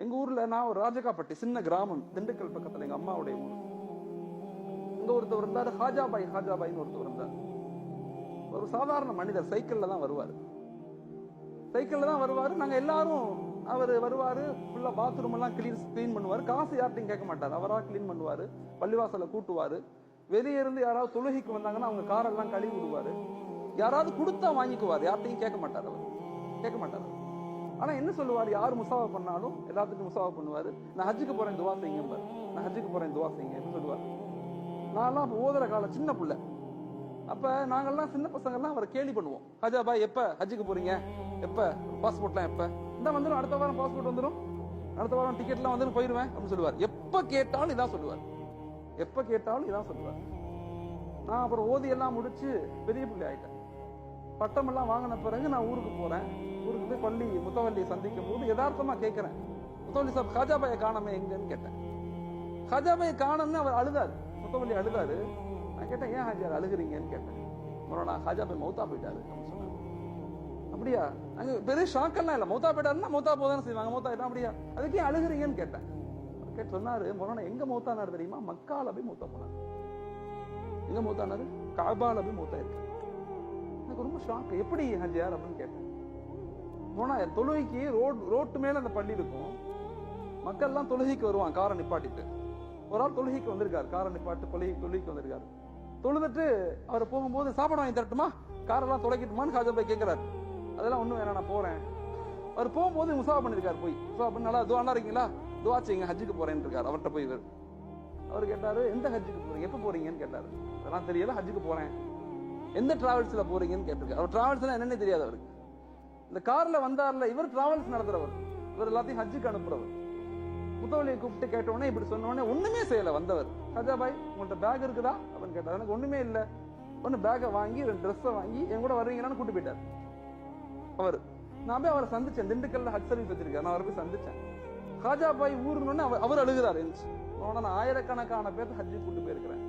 எங்க ஊர்ல நான் ஒரு ராஜகாப்பட்டி சின்ன கிராமம், திண்டுக்கல் பக்கத்துல எங்க அம்மாவுடைய ஊர். இங்க ஒருத்தர் இருந்தாரு, ஹாஜாபாய்னு ஒருத்தர் இருந்தார். ஒரு சாதாரண மனிதர், சைக்கிள்ல தான் வருவாரு. நாங்க எல்லாரும், அவர் வருவாரு, ஃபுல்லா பாத்ரூம் எல்லாம் கிளீன் பண்ணுவாரு. காசு யார்ட்டையும் கேட்க மாட்டாரு, அவரா கிளீன் பண்ணுவாரு. பள்ளிவாசல கூட்டுவாரு. வெளியே இருந்து யாராவது தொழுகைக்கு வந்தாங்கன்னா அவங்க காரெல்லாம் கழுவி விடுவாரு. யாராவது கொடுத்தா வாங்கிக்குவாரு, யார்ட்டையும் கேட்க மாட்டாரு. ஆனா என்ன சொல்லுவாரு, யாரு முசாவா பண்ணாலும் எல்லாத்துக்கும் முசாவா பண்ணுவாரு. நான் ஹஜ்ஜுக்கு போறேன் துவா செய்யுங்க, சொல்லுவாரு. நான்லாம் ஓதுற காலம் சின்ன பிள்ளை. அப்ப நாங்கெல்லாம் சின்ன பசங்க எல்லாம் அவரை கேலி பண்ணுவோம். ஹஜா பாய் எப்ப ஹஜ்ஜுக்கு போறீங்க, எப்ப பாஸ்போர்ட்லாம் எப்ப, இந்த வந்துடும், அடுத்த வாரம் பாஸ்போர்ட் வந்துடும், அடுத்த வாரம் டிக்கெட்லாம் வந்து போயிருவேன் அப்படின்னு சொல்லுவார். எப்ப கேட்டாலும் இதான் சொல்லுவார். நான் அப்புறம் ஓதி எல்லாம் முடிச்சு பெரிய பிள்ளை ஆயிட்டேன். பட்டம் எல்லாம் வாங்கின பிறகு நான் ஊருக்கு போறேன். ஊருக்கு போய் பள்ளி முத்தவல்லியை சந்திக்கும் போது யதார்த்தமா கேட்கிறேன், முத்தவல்லி சாப் ஹாஜாபாயை காணாம எங்கன்னு கேட்டேன். ஹாஜாபாயை காணோம்னு அவர் அழுதாரு, முத்தவல்லி அழுதாரு. நான் கேட்டேன், ஏன் ஹாஜியார் அழுகுறீங்கன்னு கேட்டேன். நான் ஹாஜாபாய் மௌத்தா போயிட்டாரு அப்படின்னு சொன்னாங்க. அப்படியா? அங்க பெரிய ஷாக்கெல்லாம் இல்ல, மௌத்தா போயிட்டாருன்னா மௌத்தா போதானே செய்வாங்க, மௌத்தா ஆயிட்டா அப்படியா, அதுக்கே அழுகுறீங்கன்னு கேட்டேன். கேட்டு சொன்னாரு, மொரானா எங்க மௌத்தானாரு தெரியுமா, மக்கால போய் மௌத்தா போனாரு. எங்க மௌத்தானாரு, காபால போய் மௌத்தா இருக்கு. எனக்கு ரொம்ப ஷாக், எப்படி ஹாஜியார் அப்படின்னு கேட்டேன். மொரானா தொழுகைக்கு ரோட்டு மேல அந்த பள்ளி இருக்கும், மக்கள் எல்லாம் தொழுகைக்கு வருவான் காரை நிப்பாட்டிட்டு. ஒரு ஆள் தொழுகைக்கு வந்திருக்காரு, காரை நிப்பாட்டு தொழுகைக்கு வந்திருக்காரு. தொழுதுட்டு அவரை போகும்போது சாப்பாடு வாங்கி தரட்டுமா, காரெல்லாம் தொலைக்கட்டுமான்னு ஹாஜாபாய் கேட்கிறாரு. அதெல்லாம் ஒண்ணும் வேணாம், நான் போறேன். அவர் போகும்போது முசாவா பண்ணிருக்காரு. போய் முசாவா பண்ணி நல்லா துவா இருக்கீங்களா, துவா செய்யுங்க, ஹஜ்ஜுக்கு போறேன்னு இருக்காரு. அவர்கிட்ட போய் அவர் கேட்டாரு, எந்த ஹஜ்ஜுக்கு போறீங்க, எப்ப போறீங்கன்னு கேட்டாரு. அதெல்லாம் தெரியல, ஹஜ்ஜுக்கு போறேன். எந்த டிராவல்ஸ்ல போறீங்கன்னு கேட்டிருக்காரு. அவர் டிராவல்ஸ் என்னன்னு தெரியாது அவருக்கு. இந்த கார்ல வந்தார்ல, இவர் டிராவல்ஸ் நடத்துறவர், இவர் எல்லாத்தையும் ஹஜ்ஜுக்கு அனுப்புறவர். முத்தவலியை கூப்பிட்டு கேட்டோடனே இப்படி சொன்ன உடனே ஒண்ணுமே செய்யல வந்தவர். ஹாஜாபாய் உங்கள்ட்ட பேக் இருக்குதா அப்படின்னு கேட்டார். எனக்கு ஒண்ணுமே இல்ல. ஒன்னு பேக்கை வாங்கி 2 ட்ரெஸ்ஸை வாங்கி என் கூட வர்றீங்களான்னு கூட்டு போயிட்டார் அவர். நான் போய் அவரை சந்திச்சேன், திண்டுக்கல்ல ஹஜ் சர்வீஸ் வச்சிருக்காரு, நான் அவரை போய் சந்திச்சேன். ஹாஜாபாய் ஊருன்னு அவர் அழுகிறாரு. நான் ஆயிரக்கணக்கான பேர் ஹஜ்ஜு கூட்டு போயிருக்கிறேன்,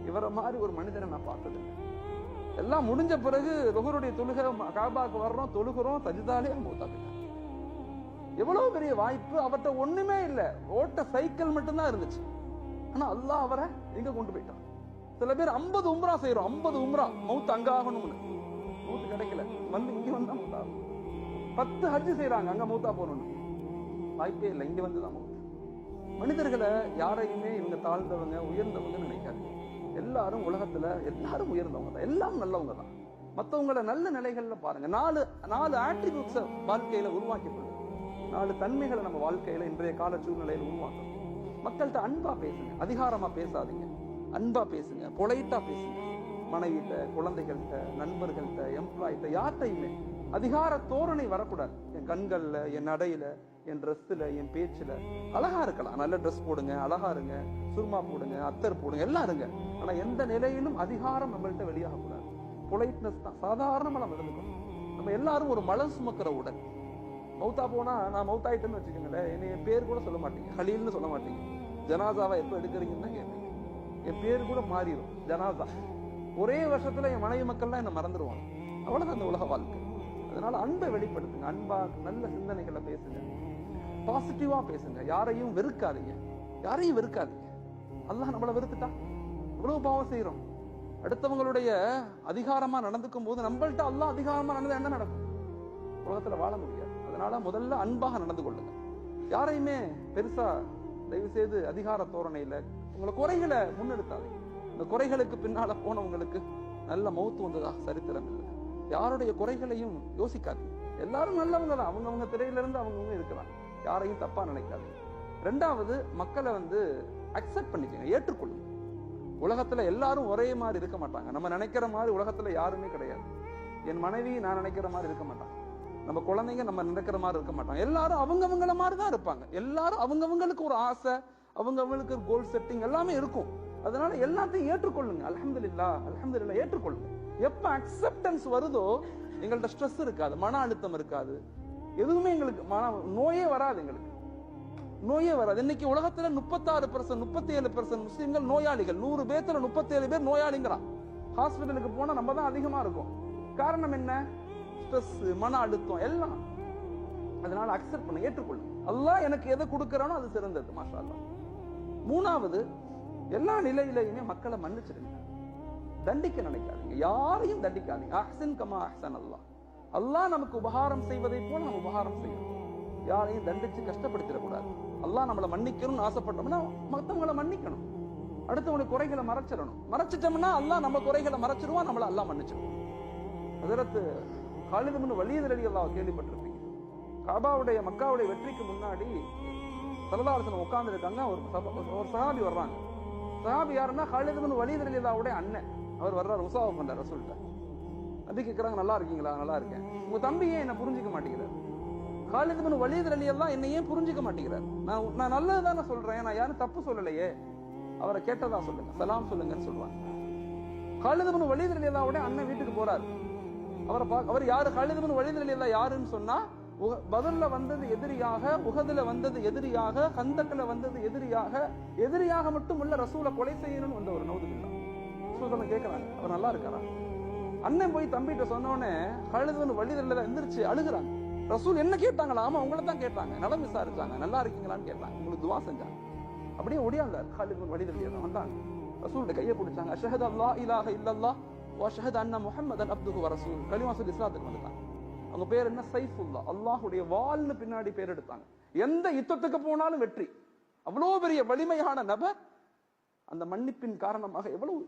இவரை மாதிரி ஒரு மனிதனை நான் பார்த்தது. எல்லாம் முடிஞ்ச பிறகு லுஹருடைய தொழுகை காபாக்கு வர்றோம், தொழுகிறோம், சஜிதாலே மௌத்தா போயிட்டார். எவ்வளவு பெரிய வாய்ப்பு, அவர்கிட்ட ஒண்ணுமே இல்ல, ஓட்ட சைக்கிள் மட்டும்தான் இருந்துச்சு. ஆனா அல்லாஹ் அவரை எங்க கொண்டு போயிட்டான். சில பேர் 50 உம்ரா செய்யறோம், 50 உம்ரா, மௌத் அங்க ஆகணும்னு, மௌத்து கிடைக்கல, வந்து இங்க வந்தா மௌத்தா. 10 ஹஜ் செய்யறாங்க, அங்க மௌத்தா போகணும்னு, வாய்ப்பே இல்லை, இங்க வந்துதான் மௌத். மனிதர்களை யாரையுமே இவங்க தாழ்ந்தவங்க உயர்ந்தவங்க நினைக்காது. எல்லாரும் உலகத்துல எல்லாரும் உயர்ந்தவங்க தான், எல்லாம் நல்லவங்க தான். மற்றவங்கள நல்ல நிலைகள்ல பாருங்க. 4 ஆட்ரிபியூட்ஸ் வாழ்க்கையில உருவாக்கி கொள்ளுங்க. 4 தன்மைகளை நம்ம வாழ்க்கையில இன்றைய கால சூழ்நிலையில உருவாக்கணும். மக்கள்கிட்ட அன்பா பேசுங்க, அதிகாரமா பேசாதீங்க, அன்பா பேசுங்க, பொலைட்டா பேசுங்க. மனைவிட்ட, குழந்தைகள்கிட்ட, நண்பர்கள்ட்ட, எம்ப்ளாய்கிட்ட, யார்கிட்டையுமே அதிகார தோரணை வரக்கூடாது. என் கண்கள்ல, என் நடையில, என் ட்ரெஸ்ல, என் பேச்சுல. அழகா இருக்கலாம், நல்ல ட்ரெஸ் போடுங்க, அழகா இருங்க, சுர்மா போடுங்க, அத்தர் போடுங்க, எல்லாம் இருங்க. ஆனா எந்த நிலையிலும் அதிகாரம் நம்மள்கிட்ட வெளியாக கூடாது. பொலைட்னஸ் தான், சாதாரணமா நம்ம இருந்துக்கணும். நம்ம எல்லாரும் ஒரு மலம் சுமக்கிற உடல். மௌத்தா போனா, நான் மௌத்தாயிட்டேன்னு வச்சுக்கோங்களேன், என்னை என் பேர் கூட சொல்ல மாட்டீங்க, ஹலீல்னு சொல்ல மாட்டீங்க. ஜனாசாவை எப்ப எடுக்கிறீங்கன்னு தான் கேட்பீங்க. என் பேர் கூட மாறிடும், ஜனாசா. ஒரே வருஷத்துல என் மனைவி மக்கள்லாம் என்ன மறந்துடுவாங்க. அவ்வளவுதான் அந்த உலக வாழ்க்கை. அதனால அன்பை வெளிப்படுத்துங்க, அன்பா நல்ல சிந்தனைகளை பேசுங்க, பாசிட்டிவா பேசுங்க. யாரையும் வெறுக்காதீங்க. அல்லாஹ் நம்மளை வெறுத்துட்டா இவ்வளவு பாவம் செய்யறோம். அடுத்தவங்களுடைய அதிகாரமா நடந்துக்கும் போது நம்மள்ட்ட அல்லாஹ் அதிகாரமா நடந்தா என்ன நடக்கும்? உலகத்துல வாழ முடியாது. அதனால முதல்ல அன்பாக நடந்து கொள்ளுங்க. யாரையுமே பெருசா தயவு செய்து அதிகார தோரணையில உங்களை குறைகளை முன்னெடுத்தாதீங்க. இந்த குறைகளுக்கு பின்னால போனவங்களுக்கு நல்ல மௌத்து வந்ததாக சரித்திரம் இல்லை. யாருடைய குறைகளையும் யோசிக்காதீங்க. எல்லாரும் நல்லவங்க தான், அவங்கவுங்க திரையில இருந்து அவங்கவுங்க இருக்கலாம். யாரையும் தப்பா நினைக்காதீங்க. 2வது, மக்களை அக்செப்ட் பண்ணிக்கங்க, ஏற்றுக்கொள்ளுங்க. உலகத்துல எல்லாரும் ஒரே மாதிரி இருக்க மாட்டாங்க. நம்ம நினைக்கிற மாதிரி உலகத்துல யாருமே கிடையாது. என் மனைவி நான் நினைக்கிற மாதிரி இருக்க மாட்டாங்க, நம்ம குழந்தைங்க நம்ம நினைக்கிற மாதிரி இருக்க மாட்டாங்க. எல்லாரும் அவங்கவங்கள மாதிரி தான் இருப்பாங்க. எல்லாரும் அவங்கவங்களுக்கு ஒரு ஆசை, அவங்கவங்களுக்கு ஒரு கோல் செட்டிங் எல்லாமே இருக்கும். அதனால எல்லாத்தையும் ஏற்றுக்கொள்ளுங்க. அல்ஹம்துலில்லாஹ் ஏற்றுக்கொள்ளுங்க. எப்ப அக்செப்டன்ஸ் வருதோ எங்கள்ட்ட ஸ்ட்ரெஸ் இருக்காது, மன அழுத்தம் இருக்காது, எதுவுமே எங்களுக்கு நோயே வராது. எங்களுக்கு நோயே வராது. இன்னைக்கு உலகத்துல 36%, 37% முஸ்லிம்கள் நோயாளிகள். 100 பேத்துல 37 பேர் நோயாளிங்கிறான். ஹாஸ்பிட்டலுக்கு போனா நம்ம தான் அதிகமா இருக்கும். காரணம் என்ன? ஸ்ட்ரெஸ், மன அழுத்தம் எல்லாம். அதனால அக்செப்ட் பண்ண, ஏற்றுக்கொள்ளு. அல்லாஹ் எனக்கு எதை கொடுக்கறானோ அது சிறந்தது. மாஷா அல்லாஹ். மூணாவது, எல்லா நிலையிலையுமே மக்களை மன்னிச்சிடுங்க. தண்டிக்க நினைக்காதீங்க, யாரையும் தண்டிக்காதீங்க. அஹ்ஸின் கமா அஹ்ஸன் அல்லாஹ். அல்லாஹ் நமக்கு உபகாரம் செய்வதை போல நம்ம உபகாரம் செய்யணும். யாரையும் தண்டிச்சு கஷ்டப்படுத்திடக்கூடாது. அல்லாஹ் நம்மளை மன்னிக்கணும்னு ஆசைப்பட்டோம்னா மத்தவங்களை மன்னிக்கணும். அடுத்தவங்களுக்கு குறைகளை மறைச்சிடணும். மறைச்சிட்டோம்னா அல்லாஹ் நம்ம குறைகளை மறைச்சிருவான், நம்மள அல்லாஹ் மன்னிச்சிடுவான். ஹஜ்ரத் காலித் இப்னு வலீத் ரலியல்லாஹு கேள்விப்பட்டிருப்பீங்க. காபாவுடைய மக்காவுடைய வெற்றிக்கு முன்னாடி ஸல்லல்லாஹு அலைஹி வஸல்லம் உட்கார்ந்து இருக்காங்க. ஒரு சஹாபி வர்றாங்க. சஹாபி யாருன்னா காலித் இப்னு வலீத் ரலியல்லாஹுடைய அண்ணன். அவர் வர்றாரு, முசாஃபா பண்றார் ரசூல்கிட்ட. நபி கேக்குறாங்க, நல்லா இருக்கீங்களா? நல்லா இருக்கேன். உங்க தம்பி ஏன் என்ன புரிஞ்சுக்க மாட்டேங்கிறார்? காலித் இப்னு வலீத் ரலியல்லாஹு என்ன ஏன் புரிஞ்சுக்க மாட்டேங்கிறார்? நான் நல்லதுதானே சொல்றேன், நான் யாரும் தப்பு சொல்லலையே. அவரை கேட்டதா சொல்லுங்க, சலாம் சொல்லுங்கன்னு சொல்லுவாங்க. காலித் இப்னு வலீத் ரலியல்லாஹுடைய அண்ணன் வீட்டுக்கு போறாரு. அவர் யாரு? காலித் இப்னு வலீத் ரலியல்லாஹு யாருன்னு சொன்னா, பத்ர்ல வந்தது எதிரியாக, உஹதுல வந்தது எதிரியாக, கந்தக்ல வந்தது எதிரியாக, எதிரியாக மட்டும் இல்ல ரசூலை கொலை செய்யணும்னு வந்த ஒரு நௌதுபில்லாஹ். ரசூல் கேட்கறாங்க, அவர் நல்லா இருக்காரா? அண்ணன் போய் தம்பிட்ட சொன்னோடனே காலித் இப்னு வலீத் ரலியல்லாஹு எந்திரிச்சு அழுகுறாங்க. ரசூல் என்ன கேட்டாங்களா? ஆமா, உங்களை தான் கேட்டாங்க. நலம் விசாரிச்சாங்க, நல்லா இருக்கீங்களான்னு கேட்டாங்க, உங்களுக்கு துவா செஞ்சாங்க. அப்படியே ஒடியாந்தார் காலித் இப்னு வலீத் ரலியல்லாஹு வந்தாங்க. ரசூலுடைய கையை பிடிச்சாங்க. அஷ்ஹது அல்லா இலாஹ இல்லல்லாஹ் வ அஷ்ஹது அன்ன முஹம்மதன் அப்துஹு வ ரசூல். கலிமா சொல்லி இஸ்லாத்துக்கு வந்துட்டாங்க. அவங்க பேர் என்ன? சைஃபுல்லா. அல்லாஹ்வுடைய வாள்னு பின்னாடி பேர் எடுத்தாங்க. எந்த யுத்தத்துக்கு போனாலும் வெற்றி. அவ்வளவு பெரிய வலிமையான நபர். அந்த மன்னிப்பின் காரணமாக எவ்வளவு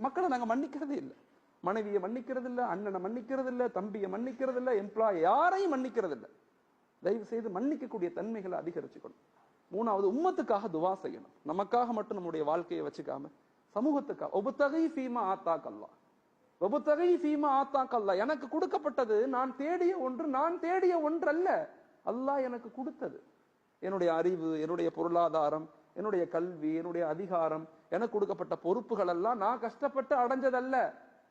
மக்களை நாங்க மன்னிக்கிறதே இல்லை. மனைவியை மன்னிக்கிறது இல்ல, அண்ணனை மன்னிக்கிறது இல்ல, தம்பியை மன்னிக்கிறது இல்ல, எம்ப்ளாய் யாரையும் மன்னிக்கிறது இல்ல. தயவு செய்து மன்னிக்கக்கூடிய தன்மைகளை அதிகரிச்சுக்கணும். மூணாவது, உம்மத்துக்காக துவா செய்யணும். நமக்காக மட்டும் நம்முடைய வாழ்க்கையை வச்சுக்காம சமூகத்துக்காக. ஒபுத்தகை ஃபீமா ஆத்தாக் அல்லாஹ், ஒபுத்தகை ஃபீமா ஆத்தாக் அல்லாஹ். எனக்கு கொடுக்கப்பட்டது நான் தேடிய ஒன்று, நான் தேடிய ஒன்று அல்ல, அல்லாஹ் எனக்கு கொடுத்தது. என்னுடைய அறிவு, என்னுடைய பொருளாதாரம், என்னுடைய கல்வி, என்னுடைய அதிகாரம், எனக்கு கொடுக்கப்பட்ட பொறுப்புகள் எல்லாம் நான் கஷ்டப்பட்டு அடைஞ்சதல்ல,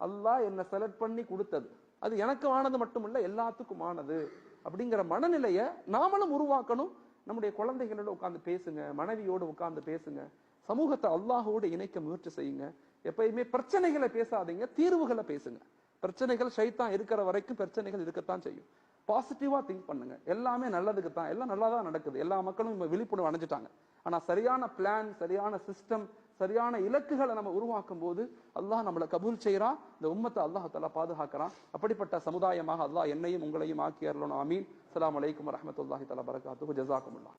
அல்லாஹ் என்ன செலக்ட் பண்ணி கொடுத்தது. அது எனக்கு ஆனது மட்டுமல்ல, எல்லாத்துக்கும் ஆனது. அப்படிங்கிற மனநிலையை நாமளும் உருவாக்கணும். நம்முடைய குழந்தைகளோட உட்கார்ந்து பேசுங்க, மனைவியோடு உட்கார்ந்து பேசுங்க, சமூகத்தை அல்லாஹோடு இணைக்க முயற்சி செய்யுங்க. எப்பயுமே பிரச்சனைகளை பேசாதீங்க, தீர்வுகளை பேசுங்க. பிரச்சனைகள் ஷைத்தான் இருக்கிற வரைக்கும் பிரச்சனைகள் இருக்கத்தான் செய்யும். பாசிட்டிவா திங்க் பண்ணுங்க. எல்லாமே நல்லதுக்கு தான், எல்லாம் நல்லா தான் நடக்குது. எல்லா மக்களும் விழிப்புணர்வு அடைஞ்சிட்டாங்க. ஆனா சரியான பிளான், சரியான சிஸ்டம், சரியான இலக்குகளை நம்ம உருவாக்கும் போது அல்லாஹ் நம்மளை கபூல் செய்யறான். இந்த உம்மத்தை அல்லாஹ் தஆலா பாதுகாக்கிறான். அப்படிப்பட்ட சமுதாயமாக அல்லாஹ் என்னையும் உங்களையும் ஆக்கி அருளணும். ஆமீன். அஸ்ஸலாமு அலைக்கும் வரஹ்மத்துல்லாஹி தஆலா பரகாத்துஹு. ஜஸாக்குமுல்லாஹ்.